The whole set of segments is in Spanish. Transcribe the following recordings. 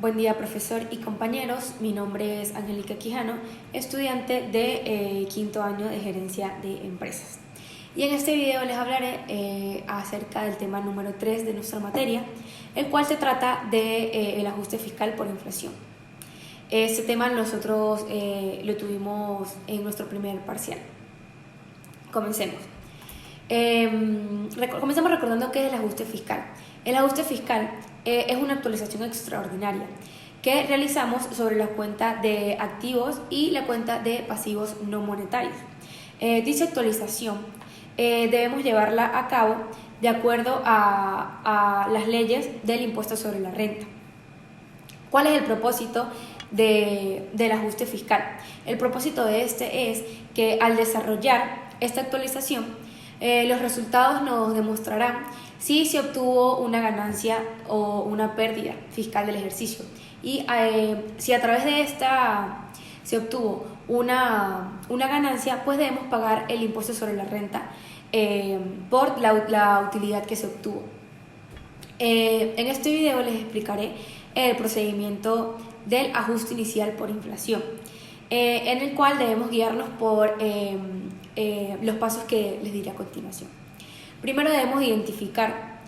Buen día, profesor y compañeros. Mi nombre es Angélica Quijano, estudiante de quinto año de Gerencia de Empresas. Y en este video les hablaré acerca del tema número 3 de nuestra materia, el cual se trata de el ajuste fiscal por inflación. Este tema nosotros lo tuvimos en nuestro primer parcial. Comencemos. Comencemos recordando qué es el ajuste fiscal. El ajuste fiscal es una actualización extraordinaria que realizamos sobre la cuenta de activos y la cuenta de pasivos no monetarios. Dicha actualización debemos llevarla a cabo de acuerdo a las leyes del impuesto sobre la renta. ¿Cuál es el propósito del ajuste fiscal? El propósito de este es que al desarrollar esta actualización, los resultados nos demostrarán si se obtuvo una ganancia o una pérdida fiscal del ejercicio. Y si a través de esta se obtuvo una ganancia, pues debemos pagar el impuesto sobre la renta por la utilidad que se obtuvo. En este video les explicaré el procedimiento del ajuste inicial por inflación, en el cual debemos guiarnos por los pasos que les diré a continuación. Primero debemos identificar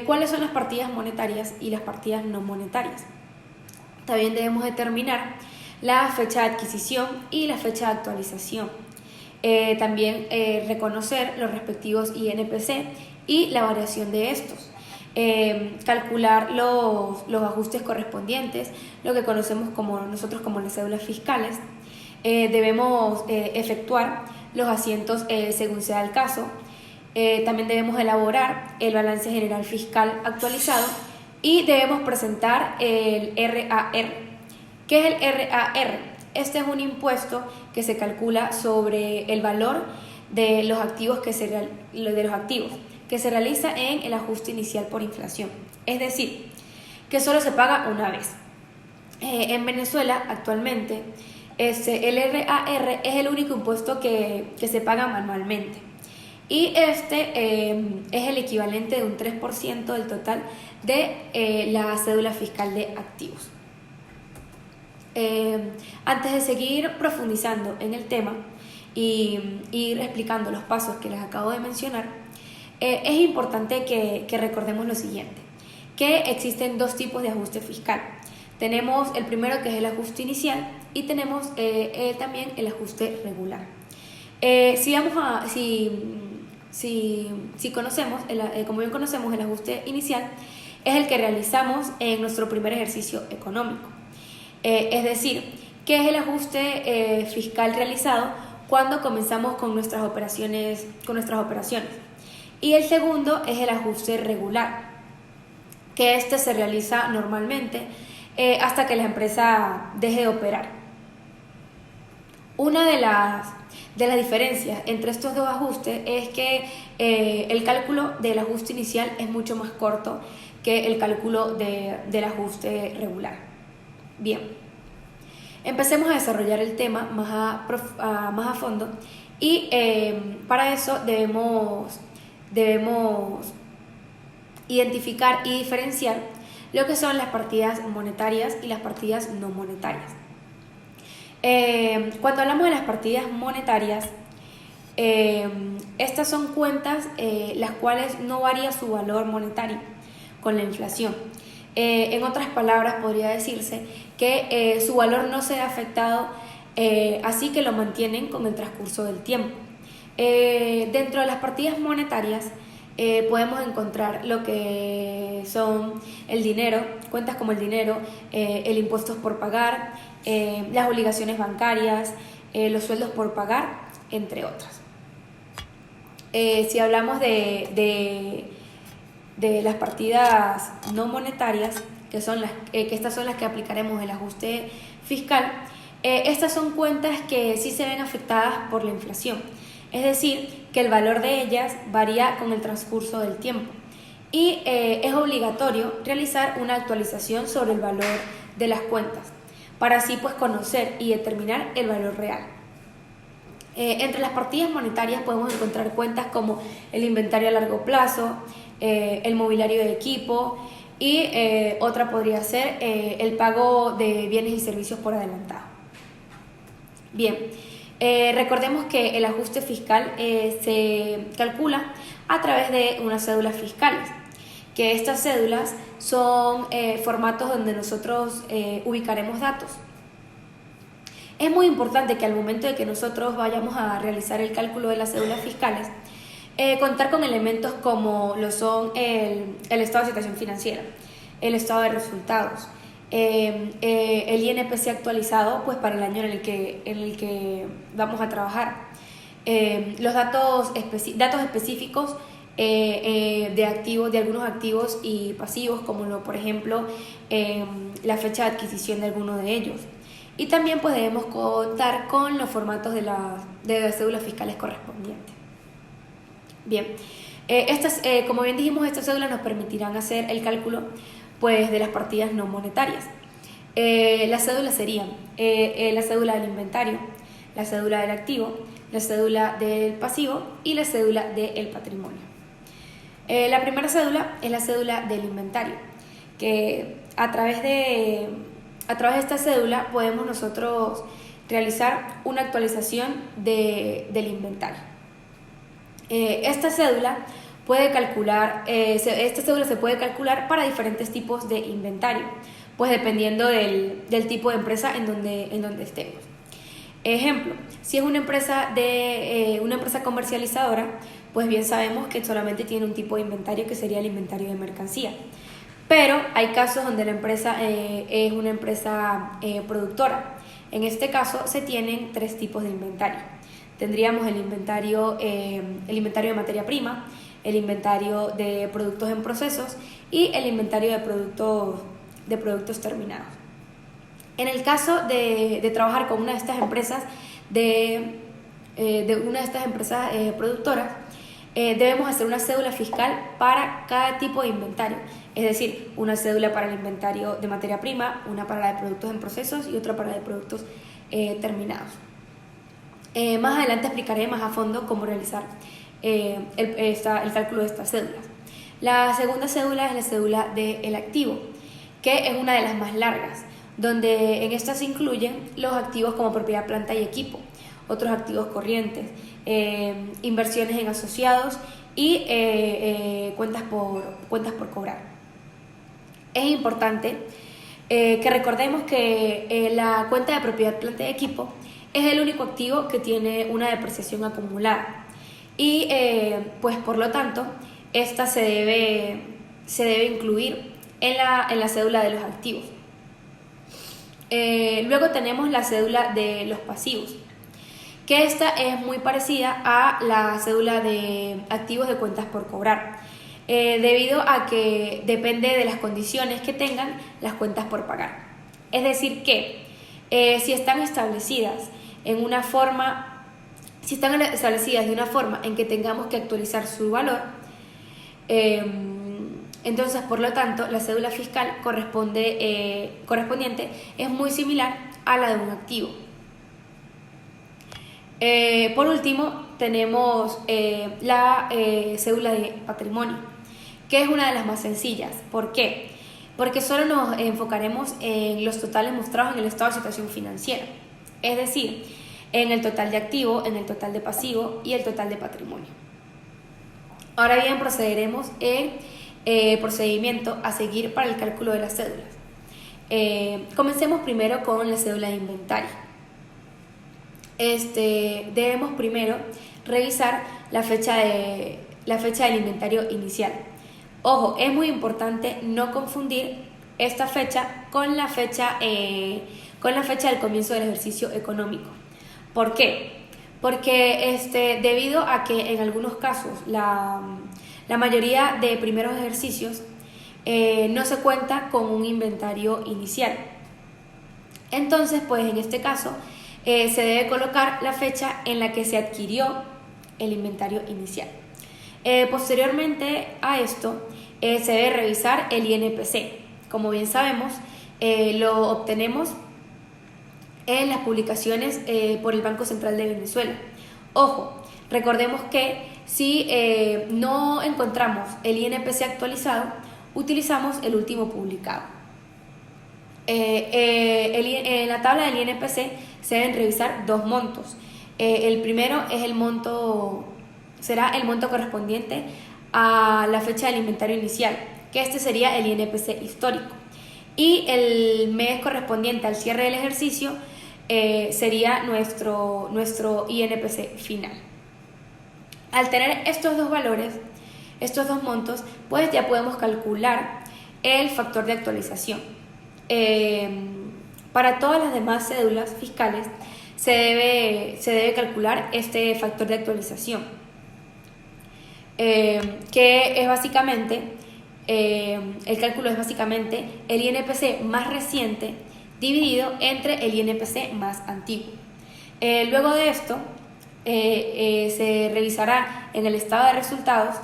cuáles son las partidas monetarias y las partidas no monetarias. También debemos determinar la fecha de adquisición y la fecha de actualización. También reconocer los respectivos INPC y la variación de estos. Calcular los ajustes correspondientes, lo que conocemos nosotros como las cédulas fiscales. Debemos efectuar los asientos según sea el caso. También debemos elaborar el balance general fiscal actualizado y debemos presentar el RAR. ¿Qué es el RAR? Este es un impuesto que se calcula sobre el valor de los activos que se realiza en el ajuste inicial por inflación. Es decir, que solo se paga una vez. En Venezuela actualmente el RAR es el único impuesto que se paga manualmente. Y este es el equivalente de un 3% del total de la cédula fiscal de activos. Antes de seguir profundizando en el tema y ir explicando los pasos que les acabo de mencionar, es importante que recordemos lo siguiente, que existen dos tipos de ajuste fiscal. Tenemos el primero, que es el ajuste inicial, y tenemos también el ajuste regular. Como bien conocemos, el ajuste inicial es el que realizamos en nuestro primer ejercicio económico. Es decir, que es el ajuste fiscal realizado cuando comenzamos con nuestras operaciones. Y el segundo es el ajuste regular, que este se realiza normalmente hasta que la empresa deje de operar. Una de las diferencias entre estos dos ajustes es que el cálculo del ajuste inicial es mucho más corto que el cálculo del ajuste regular. Bien, empecemos a desarrollar el tema más a fondo y para eso debemos identificar y diferenciar lo que son las partidas monetarias y las partidas no monetarias. Cuando hablamos de las partidas monetarias, estas son cuentas las cuales no varía su valor monetario con la inflación. En otras palabras, podría decirse que su valor no se ha afectado, así que lo mantienen con el transcurso del tiempo. Dentro de las partidas monetarias podemos encontrar lo que son el dinero, cuentas como el dinero, el impuesto por pagar, las obligaciones bancarias, los sueldos por pagar, entre otras. Si hablamos de las partidas no monetarias, que estas son las que aplicaremos el ajuste fiscal, estas son cuentas que sí se ven afectadas por la inflación. Es decir, que el valor de ellas varía con el transcurso del tiempo y es obligatorio realizar una actualización sobre el valor de las cuentas para así conocer y determinar el valor real. Entre las partidas monetarias podemos encontrar cuentas como el inventario a largo plazo, el mobiliario de equipo y otra podría ser el pago de bienes y servicios por adelantado. Bien, recordemos que el ajuste fiscal se calcula a través de unas cédulas fiscales, que estas cédulas son formatos donde nosotros ubicaremos datos. Es muy importante que al momento de que nosotros vayamos a realizar el cálculo de las cédulas fiscales, contar con elementos como lo son el estado de situación financiera, el estado de resultados, el INPC actualizado pues para el año en el que vamos a trabajar, los datos específicos de activos, de algunos activos y pasivos, como por ejemplo la fecha de adquisición de alguno de ellos. Y también pues debemos contar con los formatos de las cédulas fiscales correspondientes. Bien, como bien dijimos, estas cédulas nos permitirán hacer el cálculo pues, de las partidas no monetarias. Las cédulas serían la cédula del inventario, la cédula del activo, la cédula del pasivo y la cédula del patrimonio. La primera cédula es la cédula del inventario, que a través de esta cédula podemos nosotros realizar una actualización del inventario. Esta cédula se puede calcular para diferentes tipos de inventario, pues dependiendo del tipo de empresa en donde estemos. Ejemplo, si es una empresa comercializadora, pues bien sabemos que solamente tiene un tipo de inventario, que sería el inventario de mercancía. Pero hay casos donde la empresa es una empresa productora. En este caso se tienen 3 tipos de inventario. Tendríamos el inventario de materia prima, el inventario de productos en procesos y el inventario de productos terminados. En el caso de trabajar con una de estas empresas, productoras, debemos hacer una cédula fiscal para cada tipo de inventario, es decir, una cédula para el inventario de materia prima, una para la de productos en procesos y otra para la de productos terminados. Más adelante explicaré más a fondo cómo realizar el cálculo de estas cédulas. La segunda cédula es la cédula del activo, que es una de las más largas, donde en esta se incluyen los activos como propiedad, planta y equipo, otros activos corrientes, inversiones en asociados y cuentas por cobrar. Es importante que recordemos que la cuenta de propiedad, planta y equipo es el único activo que tiene una depreciación acumulada y pues por lo tanto esta se debe incluir en la cédula de los activos. Luego tenemos la cédula de los pasivos, que esta es muy parecida a la cédula de activos de cuentas por cobrar, debido a que depende de las condiciones que tengan las cuentas por pagar. Es decir que si están establecidas de una forma en que tengamos que actualizar su valor, entonces por lo tanto la cédula fiscal correspondiente es muy similar a la de un activo. Por último tenemos la cédula de patrimonio, que es una de las más sencillas. ¿Por qué? Porque solo nos enfocaremos en los totales mostrados en el estado de situación financiera, es decir, en el total de activo, en el total de pasivo y el total de patrimonio. Ahora bien, procederemos en procedimiento a seguir para el cálculo de las cédulas. Comencemos primero con la cédula de inventario. Debemos primero revisar la fecha del inventario inicial. Ojo, es muy importante no confundir esta fecha con la fecha del comienzo del ejercicio económico. ¿Por qué? Porque debido a que en algunos casos la mayoría de primeros ejercicios no se cuenta con un inventario inicial. Entonces, pues en este caso se debe colocar la fecha en la que se adquirió el inventario inicial. Posteriormente a esto se debe revisar el INPC. Como bien sabemos, lo obtenemos en las publicaciones por el Banco Central de Venezuela. Ojo, recordemos que si no encontramos el INPC actualizado, utilizamos el último publicado. En la tabla del INPC se deben revisar dos montos. El primero es será el monto correspondiente a la fecha del inventario inicial, que este sería el INPC histórico. Y el mes correspondiente al cierre del ejercicio sería nuestro INPC final. Al tener estos dos valores, estos dos montos, pues ya podemos calcular el factor de actualización. Para todas las demás cédulas fiscales se debe calcular este factor de actualización, que es básicamente, el cálculo es básicamente el INPC más reciente dividido entre el INPC más antiguo. Luego de esto, se revisará en el estado de resultados.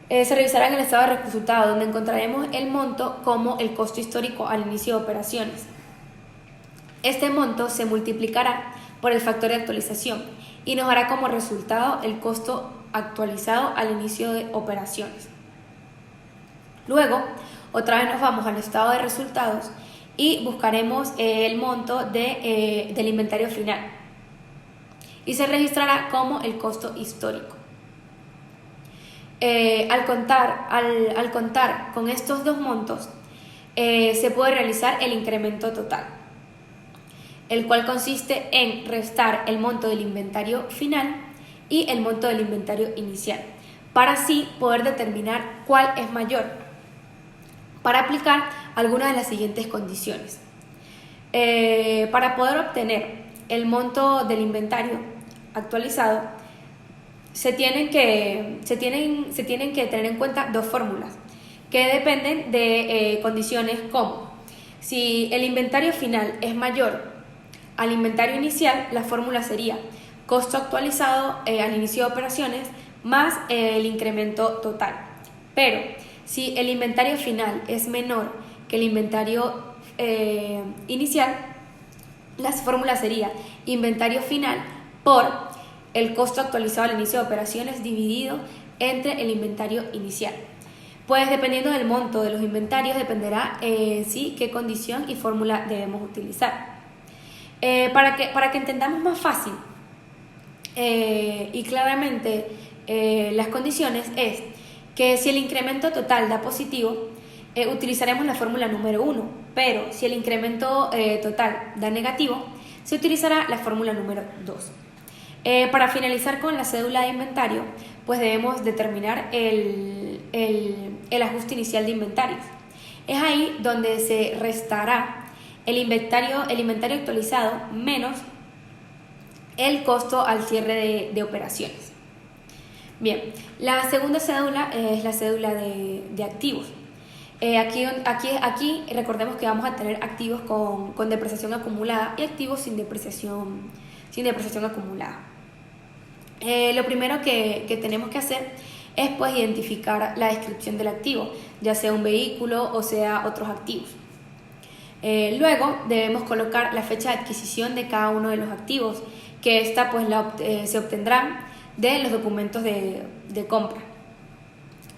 Donde encontraremos el monto como el costo histórico al inicio de operaciones. Este monto se multiplicará por el factor de actualización y nos dará como resultado el costo actualizado al inicio de operaciones. Luego, otra vez nos vamos al estado de resultados y buscaremos el monto del inventario final y se registrará como el costo histórico. Al contar con estos dos montos, se puede realizar el incremento total, el cual consiste en restar el monto del inventario final y el monto del inventario inicial, para así poder determinar cuál es mayor, para aplicar algunas de las siguientes condiciones. Para poder obtener el monto del inventario actualizado, se tienen que tener en cuenta dos fórmulas que dependen de condiciones como: si el inventario final es mayor al inventario inicial, la fórmula sería costo actualizado al inicio de operaciones más el incremento total. Pero si el inventario final es menor que el inventario inicial, la fórmula sería inventario final por el costo actualizado al inicio de operaciones dividido entre el inventario inicial. Pues dependiendo del monto de los inventarios dependerá sí qué condición y fórmula debemos utilizar. Para que entendamos más fácil y claramente las condiciones es que si el incremento total da positivo, utilizaremos la fórmula número 1, pero si el incremento total da negativo, se utilizará la fórmula número 2. Para finalizar con la cédula de inventario, pues debemos determinar el ajuste inicial de inventarios. Es ahí donde se restará el inventario actualizado menos el costo al cierre de operaciones. Bien, la segunda cédula es la cédula de activos. Aquí recordemos que vamos a tener activos con depreciación acumulada y activos sin depreciación acumulada. Lo primero que tenemos que hacer es pues identificar la descripción del activo, ya sea un vehículo o sea otros activos. Luego debemos colocar la fecha de adquisición de cada uno de los activos, que esta pues se obtendrá de los documentos de compra.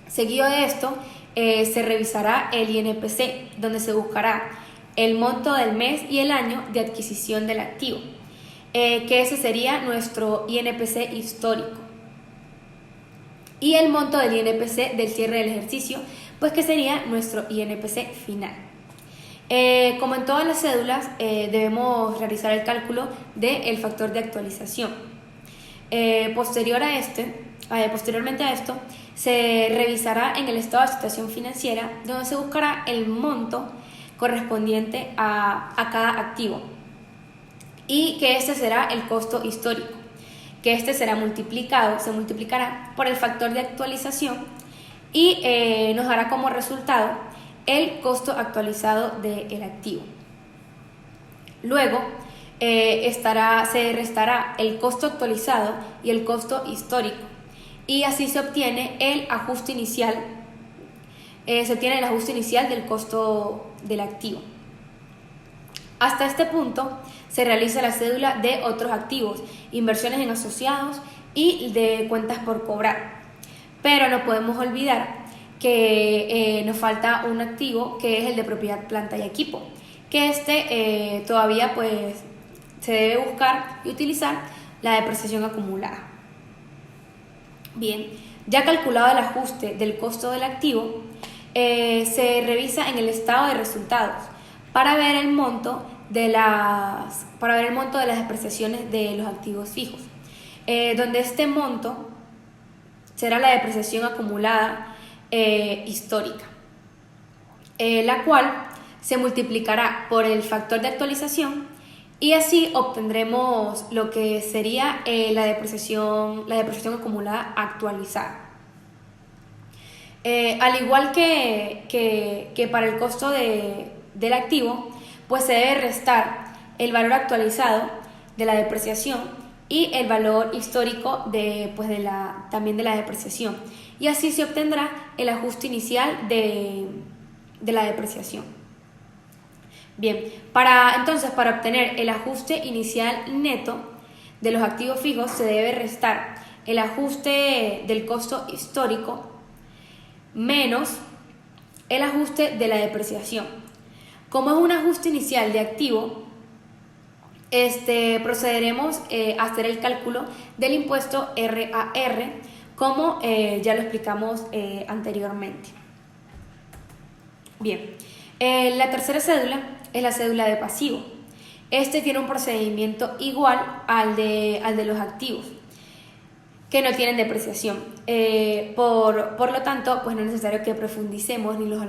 Seguido de esto se revisará el INPC, donde se buscará el monto del mes y el año de adquisición del activo, que ese sería nuestro INPC histórico, y el monto del INPC del cierre del ejercicio, pues que sería nuestro INPC final. Como en todas las cédulas, debemos realizar el cálculo del factor de actualización. Posteriormente a esto, se revisará en el estado de situación financiera, donde se buscará el monto correspondiente a cada activo, y que este será el costo histórico, que este se multiplicará por el factor de actualización y nos dará como resultado el costo actualizado del activo. Luego se restará el costo actualizado y el costo histórico, y así se obtiene el ajuste inicial. Del costo del activo. Hasta este punto se realiza la cédula de otros activos, inversiones en asociados y de cuentas por cobrar. Pero no podemos olvidar que nos falta un activo que es el de propiedad, planta y equipo, que todavía pues se debe buscar y utilizar la depreciación acumulada. Bien, ya calculado el ajuste del costo del activo, se revisa en el estado de resultados para ver el monto de las depreciaciones de los activos fijos, donde este monto será la depreciación acumulada histórica, la cual se multiplicará por el factor de actualización y así obtendremos lo que sería la depreciación acumulada actualizada. Al igual que para el costo del activo, pues se debe restar el valor actualizado de la depreciación y el valor histórico también de la depreciación, y así se obtendrá el ajuste inicial de la depreciación. Bien, para obtener el ajuste inicial neto de los activos fijos se debe restar el ajuste del costo histórico menos el ajuste de la depreciación. Como es un ajuste inicial de activo, procederemos a hacer el cálculo del impuesto RAR, como ya lo explicamos anteriormente. Bien, la tercera cédula es la cédula de pasivo. Tiene un procedimiento igual al de los activos que no tienen depreciación. Por lo tanto, pues no es necesario que profundicemos ni nos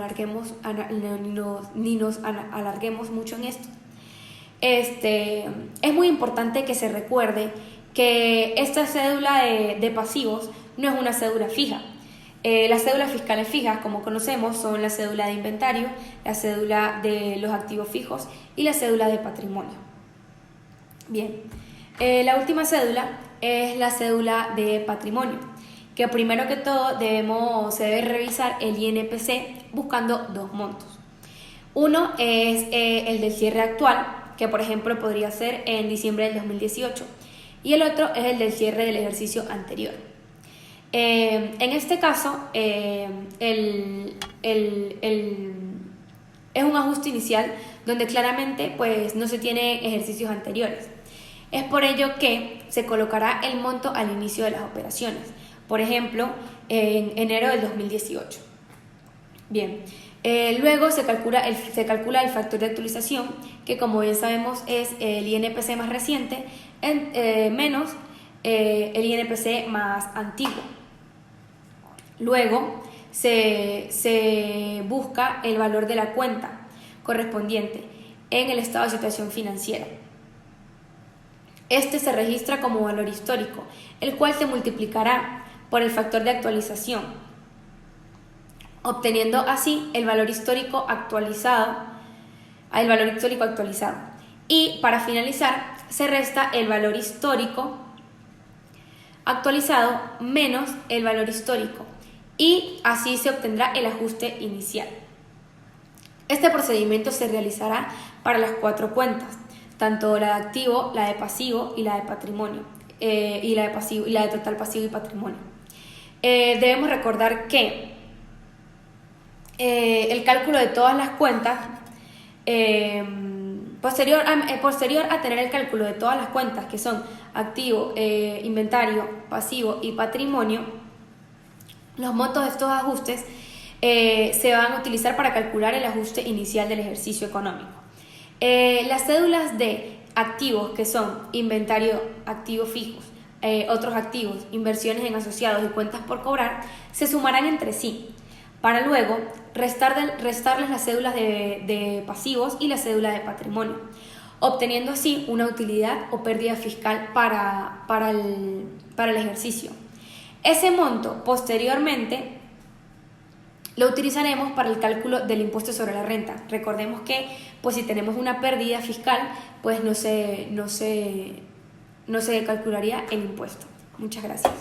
alarguemos mucho en esto. Es muy importante que se recuerde que esta cédula de pasivos no es una cédula fija. Las cédulas fiscales fijas, como conocemos, son la cédula de inventario, la cédula de los activos fijos y la cédula de patrimonio. Bien, la última cédula es la cédula de patrimonio, que primero que todo se debe revisar el INPC buscando dos montos. Uno es el del cierre actual, que por ejemplo podría ser en diciembre del 2018, y el otro es el del cierre del ejercicio anterior. En este caso, es un ajuste inicial donde claramente pues, no se tiene ejercicios anteriores. Es por ello que se colocará el monto al inicio de las operaciones, por ejemplo, en enero del 2018. Bien, luego se calcula el factor de actualización, que como bien sabemos es el INPC más reciente menos el INPC más antiguo. Luego se busca el valor de la cuenta correspondiente en el estado de situación financiera. Se registra como valor histórico, el cual se multiplicará por el factor de actualización, obteniendo así el valor histórico actualizado. Y para finalizar, se resta el valor histórico actualizado menos el valor histórico, y así se obtendrá el ajuste inicial. Este procedimiento se realizará para las 4 cuentas, tanto la de activo, la de pasivo y la de patrimonio, y la de total pasivo y patrimonio. Debemos recordar que el cálculo de todas las cuentas, posterior a tener el cálculo de todas las cuentas, que son activo, inventario, pasivo y patrimonio, los montos de estos ajustes se van a utilizar para calcular el ajuste inicial del ejercicio económico. Las cédulas de activos, que son inventario, activos fijos, otros activos, inversiones en asociados y cuentas por cobrar, se sumarán entre sí para luego restarles las cédulas de pasivos y la cédula de patrimonio, obteniendo así una utilidad o pérdida fiscal para el ejercicio. Ese monto posteriormente lo utilizaremos para el cálculo del impuesto sobre la renta. Recordemos que pues, si tenemos una pérdida fiscal, pues no se calcularía el impuesto. Muchas gracias.